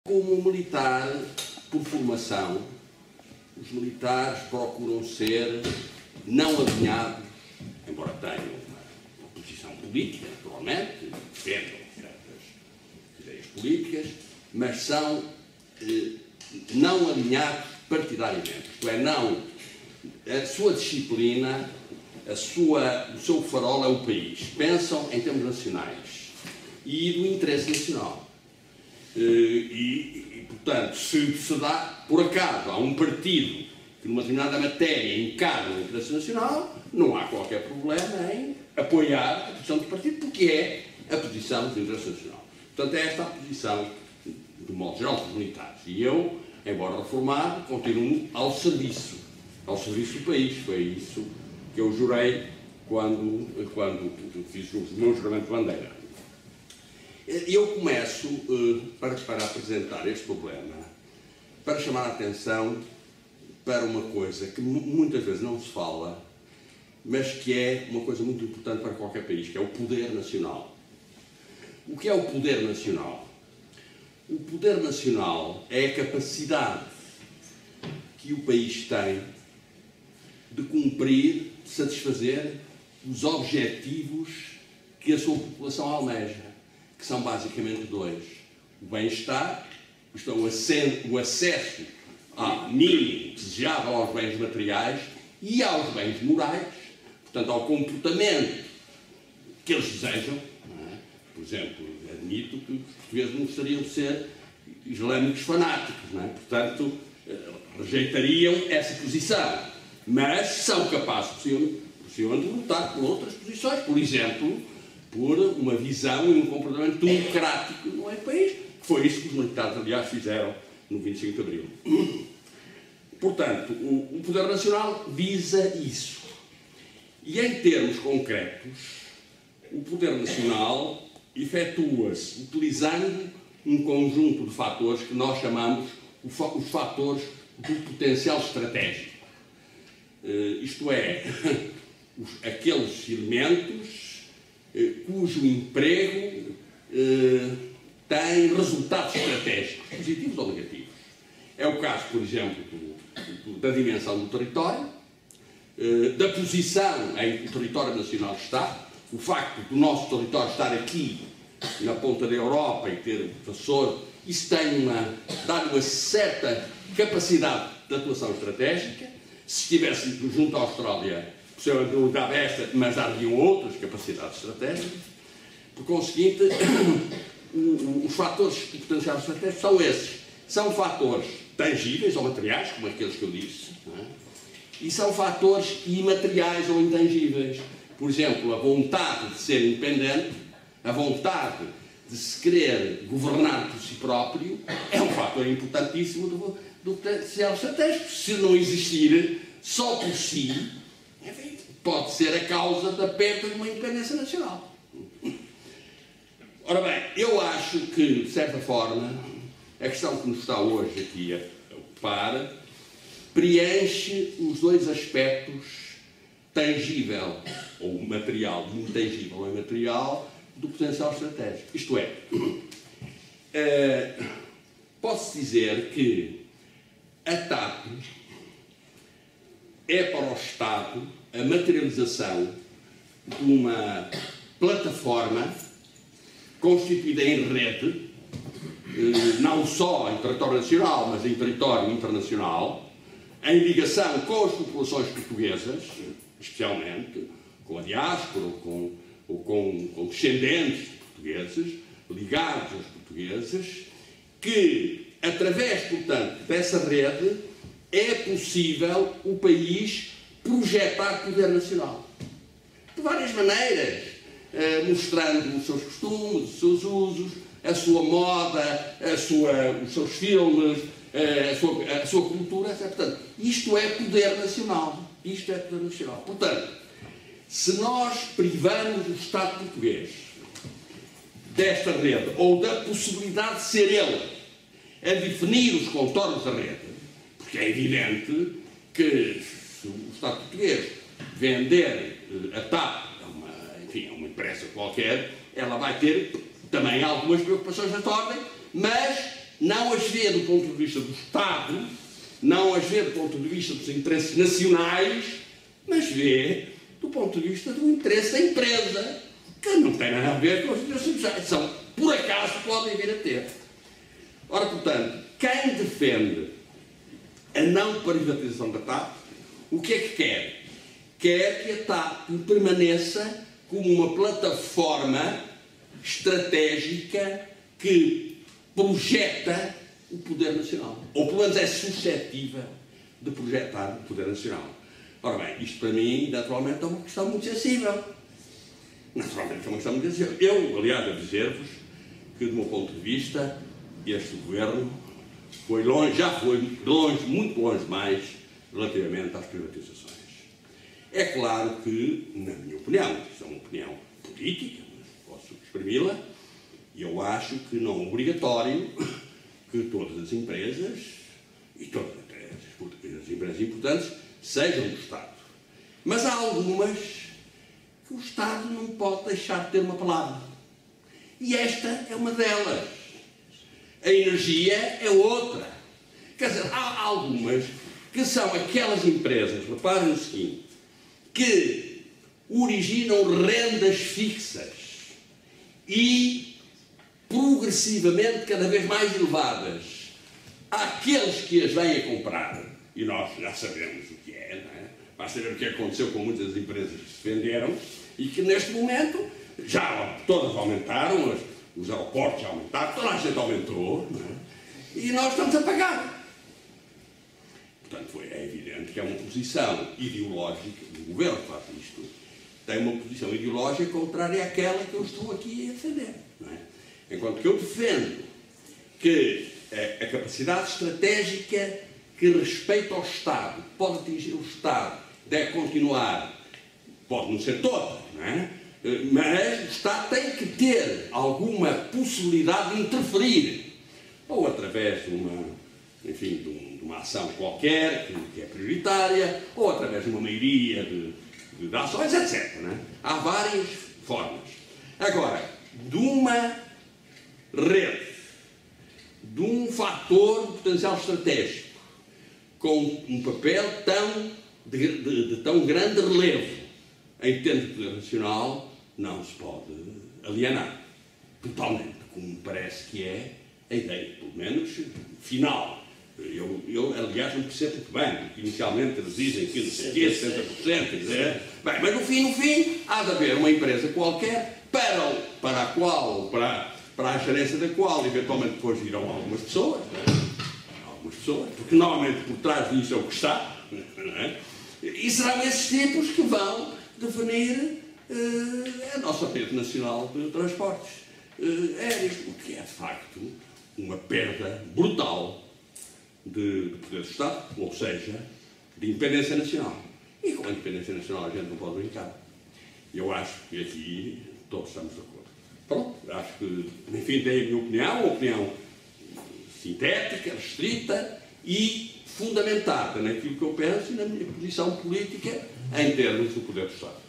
Como militar, por formação, os militares procuram ser não alinhados, embora tenham uma posição política, naturalmente, defendam certas ideias políticas, mas são não alinhados partidariamente. Isto é, não, a sua disciplina, o seu farol é o país. Pensam em termos nacionais e do interesse nacional. Portanto, se dá, por acaso, há um partido que numa determinada matéria encarna o interesse nacional, não há qualquer problema em apoiar a posição do partido, porque é a posição do interesse nacional. Portanto, é esta a posição, de modo geral, dos militares. E eu, embora reformado, continuo ao serviço do país. Foi isso que eu jurei quando fiz o meu juramento de bandeira. Eu começo, para apresentar este problema, para chamar a atenção para uma coisa que muitas vezes não se fala, mas que é uma coisa muito importante para qualquer país, que é o poder nacional. O que é o poder nacional? O poder nacional é a capacidade que o país tem de cumprir, de satisfazer os objetivos que a sua população almeja, que são basicamente dois: o bem-estar, isto é, o acesso mínimo desejável aos bens materiais e aos bens morais, portanto, ao comportamento que eles desejam. Não é? Por exemplo, admito que os portugueses não gostariam de ser islâmicos fanáticos, não é? Portanto, rejeitariam essa posição, mas são capazes, possivelmente, de lutar por outras posições, por exemplo, por uma visão e um comportamento democrático no país. Foi isso que os militares, aliás, fizeram no 25 de Abril. Portanto, o poder nacional visa isso. E, em termos concretos, o poder nacional efetua-se utilizando um conjunto de fatores que nós chamamos os fatores do potencial estratégico. Isto é, aqueles elementos cujo emprego tem resultados estratégicos, positivos ou negativos. É o caso, por exemplo, da dimensão do território, da posição em que o território nacional está, o facto do nosso território estar aqui, na ponta da Europa, e ter um Açores, isso dá uma certa capacidade de atuação estratégica. Se estivesse junto à Austrália, possivelmente não dava esta, mas dariam outras capacidades estratégicas. Por conseguinte, os fatores de potencial estratégico são esses. São fatores tangíveis ou materiais, como aqueles que eu disse, não é? E são fatores imateriais ou intangíveis. Por exemplo, a vontade de ser independente, a vontade de se querer governar por si próprio, é um fator importantíssimo do potencial estratégico. Se não existir, só por si, enfim, pode ser a causa da perda de uma independência nacional. Ora bem, eu acho que, de certa forma, a questão que nos está hoje aqui a ocupar preenche os dois aspectos, tangível ou material, intangível ou imaterial, do potencial estratégico. Isto é, posso dizer que a TAP é para o Estado a materialização de uma plataforma constituída em rede, não só em território nacional, mas em território internacional, em ligação com as populações portuguesas, especialmente com a diáspora ou com descendentes de portugueses, ligados aos portugueses, que, através, portanto, dessa rede, é possível o país projetar poder nacional. De várias maneiras, mostrando os seus costumes, os seus usos, a sua moda, os seus filmes, a sua cultura, etc. Portanto, isto é poder nacional. Isto é poder nacional. Portanto, se nós privamos o Estado português desta rede, ou da possibilidade de ser ele a definir os contornos da rede, porque é evidente que se o Estado português vender a TAP a uma empresa qualquer, ela vai ter também algumas preocupações desta ordem, mas não as vê do ponto de vista do Estado, não as vê do ponto de vista dos interesses nacionais, mas vê do ponto de vista do interesse da empresa, que não tem nada a ver com os interesses sociais. São, por acaso, podem vir a ter. Ora, portanto, quem defende a não privatização da TAP, o que é que quer? Quer que a TAP permaneça como uma plataforma estratégica que projeta o poder nacional. Ou pelo menos é suscetível de projetar o poder nacional. Ora bem, isto para mim, naturalmente, é uma questão muito sensível. Naturalmente é uma questão muito sensível. Eu, aliás, a dizer-vos que, do meu ponto de vista, este governo foi longe, já foi longe, muito longe mais, relativamente às privatizações. É claro que, na minha opinião, isto é uma opinião política, mas posso exprimi-la, eu acho que não é obrigatório que todas as empresas, e todas as empresas importantes, sejam do Estado. Mas há algumas que o Estado não pode deixar de ter uma palavra. E esta é uma delas. A energia é outra. Quer dizer, há algumas que são aquelas empresas, reparem o seguinte, que originam rendas fixas e progressivamente cada vez mais elevadas àqueles que as vêm a comprar. E nós já sabemos o que é, não é? Basta ver o que aconteceu com muitas empresas que se venderam e que neste momento já todas aumentaram, os aeroportos já aumentaram, toda a gente aumentou, não é? E nós estamos a pagar. Portanto, é evidente que é uma posição ideológica do governo que faz isto, tem uma posição ideológica contrária àquela que eu estou aqui a defender, não é? Enquanto que eu defendo que a capacidade estratégica que respeita ao Estado, pode atingir o Estado, deve continuar, pode não ser toda, não é? Mas o Estado tem que ter alguma possibilidade de interferir, ou através de uma, enfim, de uma ação qualquer, que é prioritária, ou através de uma maioria de ações, etc. Não é? Há várias formas. Agora, de uma rede, de um fator de potencial estratégico, com um papel de tão grande relevo em termos de poder nacional, não se pode alienar totalmente, como me parece que é a ideia, pelo menos, final. Eu aliás, não percebo muito bem, porque inicialmente eles dizem que não sei o quê, 70%, bem, mas no fim, há de haver uma empresa qualquer para a qual, para a gerência da qual, eventualmente depois virão algumas pessoas, porque normalmente por trás disso é o que está, não é? E serão esses tipos que vão definir a nossa rede nacional de transportes aéreos, o que é de facto uma perda brutal de poder do Estado, ou seja, de independência nacional. E com a independência nacional a gente não pode brincar. Eu acho que aqui todos estamos de acordo. Pronto, acho que, enfim, tem a minha opinião, uma opinião sintética, restrita e fundamentada naquilo que eu penso e na minha posição política em termos do poder do Estado.